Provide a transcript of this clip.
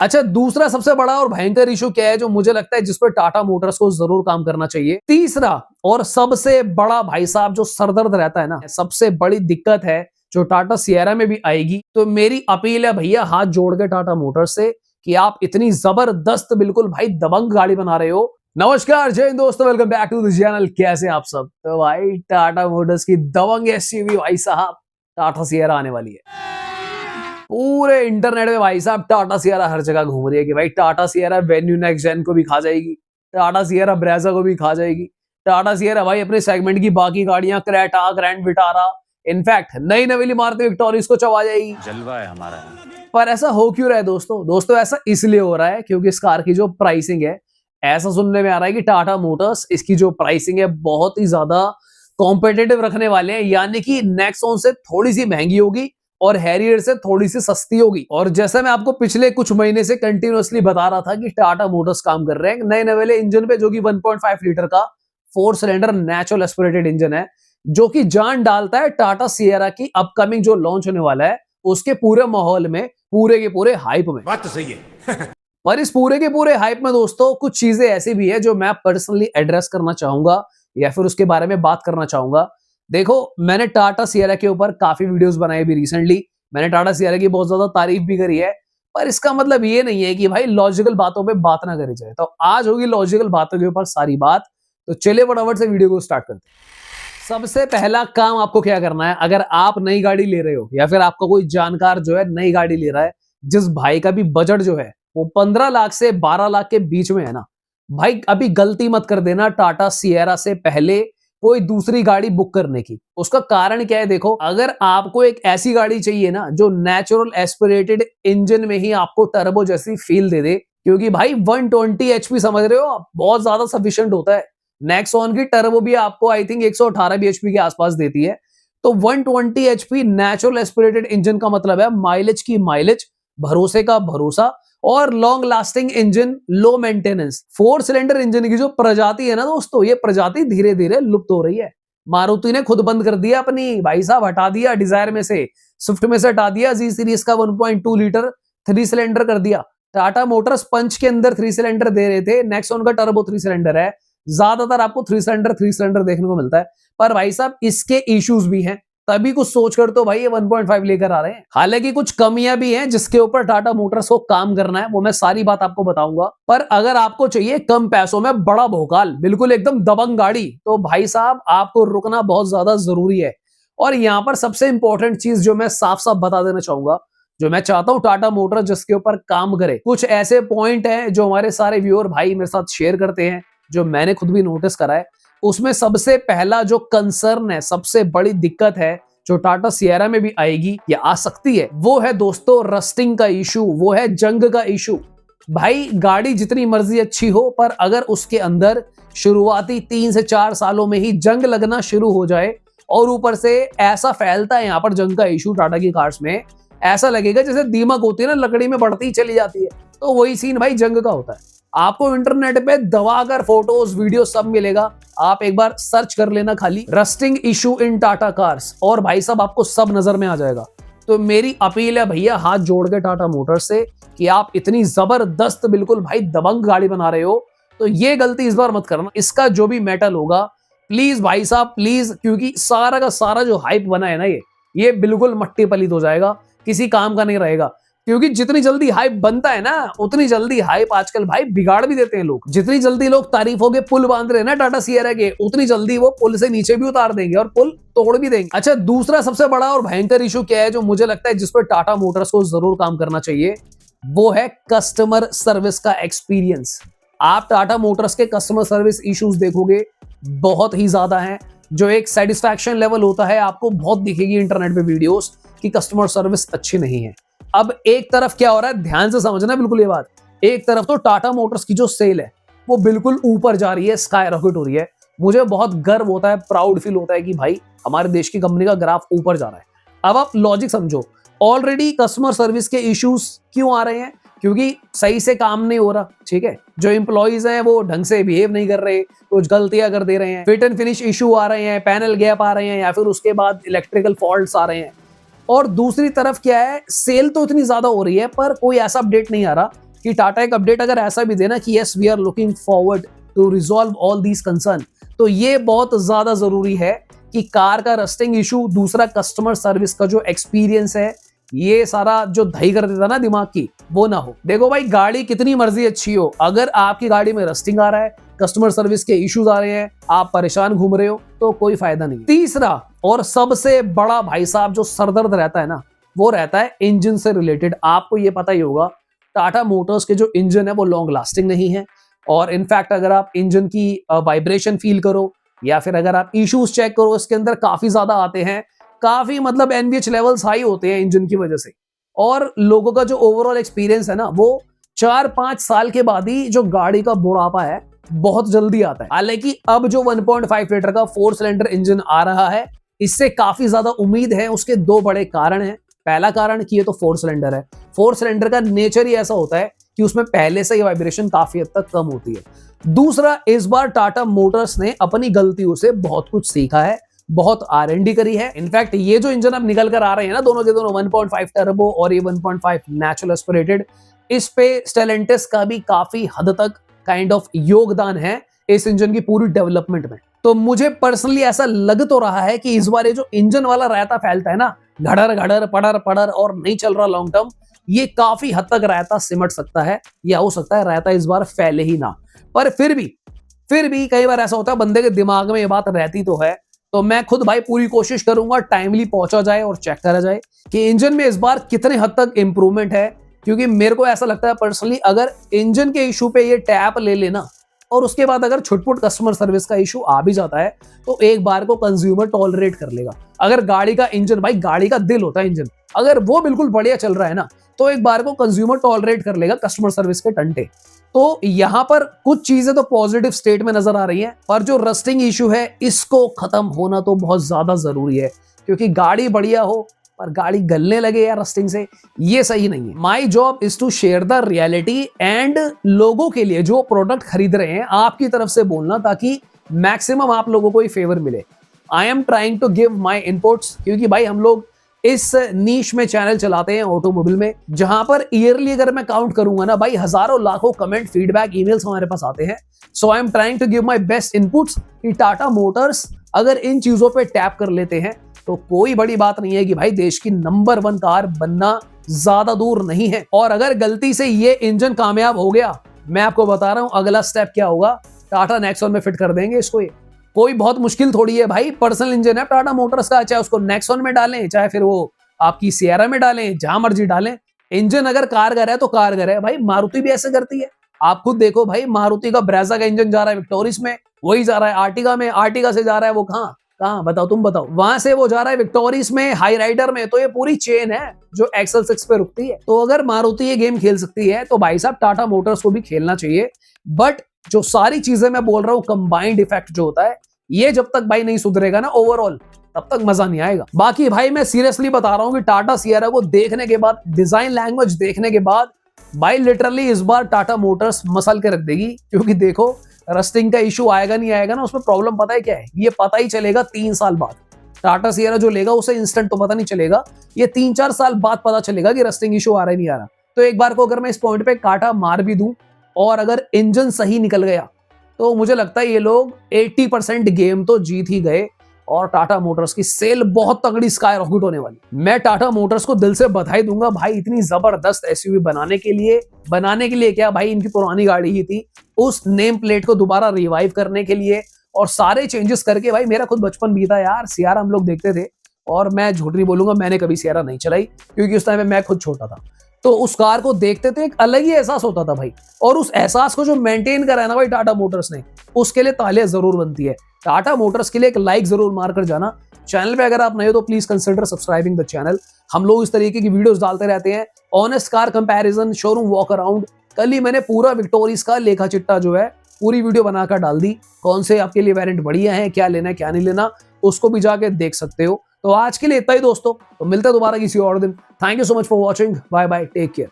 अच्छा, दूसरा सबसे बड़ा और भयंकर इशू क्या है जो मुझे लगता है जिस पर टाटा मोटर्स को जरूर काम करना चाहिए। तीसरा और सबसे बड़ा भाई साहब जो सरदर्द रहता है ना, सबसे बड़ी दिक्कत है जो टाटा सिएरा में भी आएगी। तो मेरी अपील है भैया हाथ जोड़ के टाटा मोटर्स से कि आप इतनी जबरदस्त बिल्कुल भाई दबंग गाड़ी बना रहे हो। नमस्कार, जय हिंद दोस्तों, welcome back to the channel. कैसे आप सब? तो भाई टाटा मोटर्स की दबंग एसयूवी भाई साहब टाटा सिएरा आने वाली है। पूरे इंटरनेट में भाई साहब टाटा सिएरा हर जगह घूम रही है कि भाई Tata Sierra Venue next gen को भी खा जाएगी, टाटा सिएरा ब्रेजा को भी खा जाएगी, टाटा सिएरा भाई अपने सेगमेंट की बाकी गाड़ियां क्रेटा, ग्रैंड विटारा, इनफैक्ट नई नवेली मारुति विक्टोरिया को चबा जाएगी। जलवा है हमारा। पर ऐसा हो क्यों रहा है दोस्तों? ऐसा इसलिए हो रहा है क्योंकि इस कार की जो प्राइसिंग है, ऐसा सुनने में आ रहा है कि टाटा मोटर्स इसकी जो प्राइसिंग है बहुत ही ज्यादा कॉम्पिटिटिव रखने वाले हैं, यानी कि नेक्सॉन से थोड़ी सी महंगी होगी और हैरियर से थोड़ी सी सस्ती होगी। और जैसा मैं आपको पिछले कुछ महीने से कंटिन्यूअसली बता रहा था कि टाटा मोटर्स काम कर रहे हैं नए नवेले इंजन पे, जो कि 1.5 लीटर का 4 सिलेंडर नेचुरल एस्पिरेटेड इंजन है, जो कि जान डालता है टाटा सिएरा की अपकमिंग जो लॉन्च होने वाला है उसके पूरे माहौल में, पूरे के पूरे हाइप में। बात तो सही है। पर इस पूरे के पूरे हाइप में दोस्तों कुछ चीजें ऐसी भी है जो मैं पर्सनली एड्रेस करना चाहूंगा या फिर उसके बारे में बात करना चाहूंगा। देखो, मैंने टाटा सिएरा के ऊपर काफी वीडियोस बनाए भी रिसेंटली, मैंने टाटा सिएरा की बहुत ज्यादा तारीफ भी करी है, पर इसका मतलब ये नहीं है कि भाई लॉजिकल बातों पे बात ना करी जाए। तो आज होगी लॉजिकल बातों के ऊपर सारी बात। तो चलिए फटाफट से वीडियो को स्टार्ट करते हैं। सबसे पहला काम आपको क्या करना है, अगर आप नई गाड़ी ले रहे हो या फिर आपका कोई जानकार जो है नई गाड़ी ले रहा है, जिस भाई का भी बजट जो है वो 15 लाख से 12 लाख के बीच में है ना, भाई अभी गलती मत कर देना टाटा सिएरा से पहले कोई दूसरी गाड़ी बुक करने की। उसका कारण क्या है? देखो, अगर आपको एक ऐसी गाड़ी चाहिए ना जो नेचुरल एस्पिरेटेड इंजन में ही आपको टर्बो जैसी फील दे दे, क्योंकि भाई 120 एचपी समझ रहे हो बहुत ज्यादा सफिशिएंट होता है। नेक्सॉन की टर्बो भी आपको आई थिंक 118 bhp के आसपास देती है। तो 120 एचपी नेचुरल एस्पिरेटेड इंजन का मतलब है माइलेज की माइलेज, भरोसे का भरोसा और long lasting engine, low maintenance. 4 cylinder engine की जो प्रजाति है ना दोस्तों, ये प्रजाति धीरे धीरे लुप्त हो रही है। मारुति ने खुद बंद कर दिया अपनी, भाई साहब हटा दिया डिजायर में से, स्विफ्ट में से हटा दिया, जी सीरीज का 1.2 लीटर 3 सिलेंडर कर दिया। टाटा मोटर्स पंच के अंदर 3 सिलेंडर दे रहे थे, नेक्सॉन का टर्बो 3 सिलेंडर है, ज्यादातर आपको 3 सिलेंडर देखने को मिलता है। पर भाई साहब इसके इश्यूज भी हैं, तभी कुछ सोचकर तो भाई ये 1.5 लेकर आ रहे हैं। हालांकि कुछ कमियां भी हैं जिसके ऊपर टाटा मोटर्स को काम करना है, वो मैं सारी बात आपको बताऊंगा। पर अगर आपको चाहिए कम पैसों में बड़ा भोकाल, बिल्कुल एकदम दबंग गाड़ी, तो भाई साहब आपको रुकना बहुत ज्यादा जरूरी है। और यहां पर सबसे इंपॉर्टेंट चीज जो मैं साफ साफ बता देना चाहूंगा, जो मैं चाहता हूं टाटा मोटर्स जिसके ऊपर काम करे, कुछ ऐसे पॉइंट हैं जो हमारे सारे व्यूअर भाई मेरे साथ शेयर करते हैं, जो मैंने खुद भी नोटिस करा है। उसमें सबसे पहला जो कंसर्न है, सबसे बड़ी दिक्कत है जो टाटा सिएरा में भी आएगी या आ सकती है, वो है दोस्तों रस्टिंग का इशू, वो है जंग का इशू। भाई गाड़ी जितनी मर्जी अच्छी हो, पर अगर उसके अंदर शुरुआती 3 से 4 सालों में ही जंग लगना शुरू हो जाए, और ऊपर से ऐसा फैलता है यहाँ पर जंग का इशू टाटा की कार्स में, ऐसा लगेगा जैसे दीमक होती है ना लकड़ी में बढ़ती ही चली जाती है, तो वही सीन भाई जंग का होता है। आपको इंटरनेट पे दबाकर फोटोज वीडियो सब मिलेगा, आप एक बार सर्च कर लेना खाली rusting issue in Tata cars, और भाई साहब आपको सब नजर में आ जाएगा। तो मेरी अपील है भैया हाथ जोड़ के टाटा मोटर्स से कि आप इतनी जबरदस्त बिल्कुल भाई दबंग गाड़ी बना रहे हो, तो ये गलती इस बार मत करना। इसका जो भी मेटल होगा प्लीज भाई साहब प्लीज, क्योंकि सारा का सारा जो हाइप बना है ना, ये बिल्कुल मट्टी पलीत हो जाएगा, किसी काम का नहीं रहेगा। क्योंकि जितनी जल्दी हाइप बनता है ना, उतनी जल्दी हाइप आजकल भाई बिगाड़ भी देते हैं लोग। जितनी जल्दी लोग तारीफों के पुल बांध रहे हैं ना टाटा सिएरा के, उतनी जल्दी वो पुल से नीचे भी उतार देंगे और पुल तोड़ भी देंगे। अच्छा, दूसरा सबसे बड़ा और भयंकर इशू क्या है जो मुझे लगता है जिस पर टाटा मोटर्स को जरूर काम करना चाहिए, वो है कस्टमर सर्विस का एक्सपीरियंस। आप टाटा मोटर्स के कस्टमर सर्विस इश्यूज देखोगे बहुत ही ज्यादा है। जो एक सेटिस्फैक्शन लेवल होता है आपको बहुत दिखेगी इंटरनेट पे वीडियोस कि कस्टमर सर्विस अच्छी नहीं है। अब एक तरफ क्या हो रहा है, ध्यान से समझना बिल्कुल ये बात, एक तरफ तो टाटा मोटर्स की जो सेल है वो बिल्कुल ऊपर जा रही है, स्काई रॉकेट हो रही है। मुझे बहुत गर्व होता है, प्राउड फील होता है कि भाई हमारे देश की कंपनी का ग्राफ ऊपर जा रहा है। अब आप लॉजिक समझो, ऑलरेडी कस्टमर सर्विस के इश्यूज क्यों आ रहे हैं? क्योंकि सही से काम नहीं हो रहा, ठीक है, जो एम्प्लॉइज हैं वो ढंग से बिहेव नहीं कर रहे, कुछ गलतियां कर दे रहे हैं, फिट एंड फिनिश इशू आ रहे हैं, पैनल गैप आ रहे हैं, या फिर उसके बाद इलेक्ट्रिकल फॉल्ट्स आ रहे हैं। और दूसरी तरफ क्या है, सेल तो इतनी ज्यादा हो रही है पर कोई ऐसा अपडेट नहीं आ रहा कि टाटा एक अपडेट अगर ऐसा भी देना कि yes we are looking forward to resolve all these concern, तो ये बहुत ज्यादा जरूरी है कि कार का रस्टिंग इशू, दूसरा कस्टमर सर्विस का जो एक्सपीरियंस है, ये सारा जो दही कर देता ना दिमाग की, वो ना हो। देखो भाई, गाड़ी कितनी मर्जी अच्छी हो, अगर आपकी गाड़ी में रस्टिंग आ रहा है, कस्टमर सर्विस के इश्यूज आ रहे हैं, आप परेशान घूम रहे हो, तो कोई फायदा नहीं। तीसरा और सबसे बड़ा भाई साहब जो सरदर्द रहता है ना, वो रहता है इंजन से रिलेटेड। आपको ये पता ही होगा, टाटा मोटर्स के जो इंजन है वो लॉन्ग लास्टिंग नहीं है, और इनफैक्ट अगर आप इंजन की वाइब्रेशन फील करो या फिर अगर आप इश्यूज चेक करो, इसके अंदर काफी ज्यादा आते हैं, काफी मतलब एनवीएच लेवल्स हाई होते हैं इंजन की वजह से, और लोगों का जो ओवरऑल एक्सपीरियंस है ना, वो 4-5 साल के बाद ही जो गाड़ी का बुढ़ापा है बहुत जल्दी आता है। हालांकि अब जो 1.5 लीटर का 4 सिलेंडर इंजन आ रहा है, इससे काफी ज्यादा उम्मीद है। उसके दो बड़े कारण हैं। पहला कारण कि ये तो 4 सिलेंडर है, 4 सिलेंडर का नेचर ही ऐसा होता है कि उसमें पहले से ही वाइब्रेशन काफी हद तक कम होती है। दूसरा, इस बार टाटा मोटर्स ने अपनी गलतियों से बहुत कुछ सीखा है, बहुत R&D करी है। इनफैक्ट ये जो इंजन अब निकल कर आ रहे हैं ना, दोनों के दोनों 1.5 टर्बो और ये 1.5 नेचुरल एस्पिरेटेड, इस पे स्टेलेंटिस का भी काफी हद तक काइंड ऑफ योगदान है इस इंजन की पूरी डेवलपमेंट में। तो मुझे पर्सनली ऐसा लग तो रहा है कि इस बार ये जो इंजन वाला रायता फैलता है ना, घड़र घड़र पड़र पड़र और नहीं चल रहा लॉन्ग टर्म, ये काफी हद तक रायता सिमट सकता है, या हो सकता है रायता इस बार फैले ही ना। पर फिर भी कई बार ऐसा होता है, बंदे के दिमाग में ये बात रहती तो है। तो मैं खुद भाई पूरी कोशिश करूंगा टाइमली पहुंचा जाए और चेक करा जाए कि इंजन में इस बार कितने हद तक इंप्रूवमेंट है। क्योंकि मेरे को ऐसा लगता है पर्सनली, अगर इंजन के इशू पे ये टैप ले लेना और उसके बाद अगर छुटपुट कस्टमर सर्विस का इशू आ भी जाता है, तो एक बार को कंज्यूमर टॉलरेट कर लेगा। अगर गाड़ी का इंजन, भाई गाड़ी का दिल होता है इंजन, अगर वो बिल्कुल बढ़िया चल रहा है ना, तो एक बार को कंज्यूमर टॉलरेट कर लेगा कस्टमर सर्विस के टंटे। तो यहां पर कुछ चीजें तो पॉजिटिव स्टेट में नजर आ रही हैं, पर जो रस्टिंग इशू है इसको खत्म होना तो बहुत ज्यादा जरूरी है। क्योंकि गाड़ी बढ़िया हो पर गाड़ी गलने लगे या रस्टिंग से, ये सही नहीं है। My job is to share the reality and लोगों के लिए जो प्रोडक्ट खरीद रहे हैं आपकी तरफ से बोलना, ताकि मैक्सिमम आप लोगों को ही फेवर मिले। I am trying to give my inputs, क्योंकि भाई हम लोग इस नीश में चैनल चलाते हैं ऑटोमोबाइल में, जहां पर ईयरली अगर मैं काउंट करूंगा ना भाई, हजारों लाखों कमेंट, फीडबैक, ईमेल्स हमारे पास आते हैं। So I am trying to give my best inputs कि टाटा मोटर्स अगर इन चीजों पे टैप कर लेते हैं तो कोई बड़ी बात नहीं है कि भाई देश की नंबर 1 कार बनना ज्यादा दूर नहीं है। और अगर गलती से ये इंजन कामयाब हो गया, मैं आपको बता रहा हूं अगला स्टेप क्या होगा, टाटा नेक्सॉन में फिट कर देंगे इसको। ये कोई बहुत मुश्किल थोड़ी है भाई, पर्सनल इंजन है टाटा मोटर्स का, चाहे उसको नेक्सॉन में डालें, चाहे फिर वो आपकी सिएरा में डालें, जहां मर्जी डालें। इंजन अगर कारगर है तो कारगर है भाई। मारुति भी ऐसे करती है, आप खुद देखो भाई, मारुति का ब्रेजा का इंजन जा रहा है विक्टोरिस में, वही जा रहा है आर्टिगा में, आर्टिगा से जा रहा है वो कहां बताओ, तुम बताओ, वहां से वो जा रहा है विक्टोरिस में, हाई राइडर में। तो ये पूरी चेन है जो एक्सल 6 पे रुकती है। तो अगर मारुति ये गेम खेल सकती है तो भाई साहब टाटा मोटर्स को भी खेलना चाहिए। बट जो सारी चीजें मैं बोल रहा हूं, कंबाइंड इफेक्ट जो होता है, ये जब तक भाई नहीं सुधरेगा ना ओवरऑल, तब तक मजा नहीं आएगा। बाकी भाई मैं सीरियसली बता रहा हूं कि टाटा सिएरा को देखने के बाद, डिजाइन लैंग्वेज देखने के बाद, भाई लिटरली इस बार टाटा मोटर्स मसल के रख देगी। क्योंकि देखो, रस्टिंग का इशू आएगा नहीं आएगा ना, उसमें प्रॉब्लम पता है क्या है, ये पता ही चलेगा 3 साल बाद। टाटा सिएरा जो लेगा उसे इंस्टेंट तो पता नहीं चलेगा, ये 3-4 साल बाद पता चलेगा कि रस्टिंग इशू आ रहा है नहीं आ रहा। तो एक बार को अगर मैं इस पॉइंट पे काटा मार भी दूं और अगर इंजन सही निकल गया, तो मुझे लगता है ये लोग 80% गेम तो जीत ही गए और टाटा मोटर्स की सेल बहुत तगड़ी स्काई रॉकेट होने वाली। मैं टाटा मोटर्स को दिल से बधाई दूंगा भाई, इतनी जबरदस्त एसयूवी बनाने के लिए क्या भाई, इनकी पुरानी गाड़ी ही थी, उस नेम प्लेट को दोबारा रिवाइव करने के लिए और सारे चेंजेस करके। भाई मेरा खुद बचपन बीता यार, सियारा हम लोग देखते थे, और मैं झूठ नहीं बोलूंगा, मैंने कभी सियारा नहीं चलाई क्योंकि उस टाइम में मैं खुद छोटा था। तो उस कार को देखते थे, एक अलग ही एहसास होता था भाई। और उस एहसास को जो मेंटेन करा है ना भाई टाटा मोटर्स ने, उसके लिए तालियां जरूर बनती है। टाटा मोटर्स के लिए एक लाइक जरूर मार कर जाना। चैनल पे अगर आप नए हो तो please consider subscribing the channel. हम लोग इस तरीके की वीडियोस डालते रहते हैं, honest car comparison, showroom walk around. कल ही मैंने पूरा विक्टोरिस का लेखा चिट्टा जो है पूरी वीडियो बनाकर डाल दी, कौन से आपके लिए वेरिएंट बढ़िया है, क्या लेना है क्या नहीं लेना, उसको भी जाके देख सकते हो। तो आज के लिए इतना ही दोस्तों, तो मिलते हैं दोबारा किसी और दिन। Thank you so much for watching, bye bye, take care.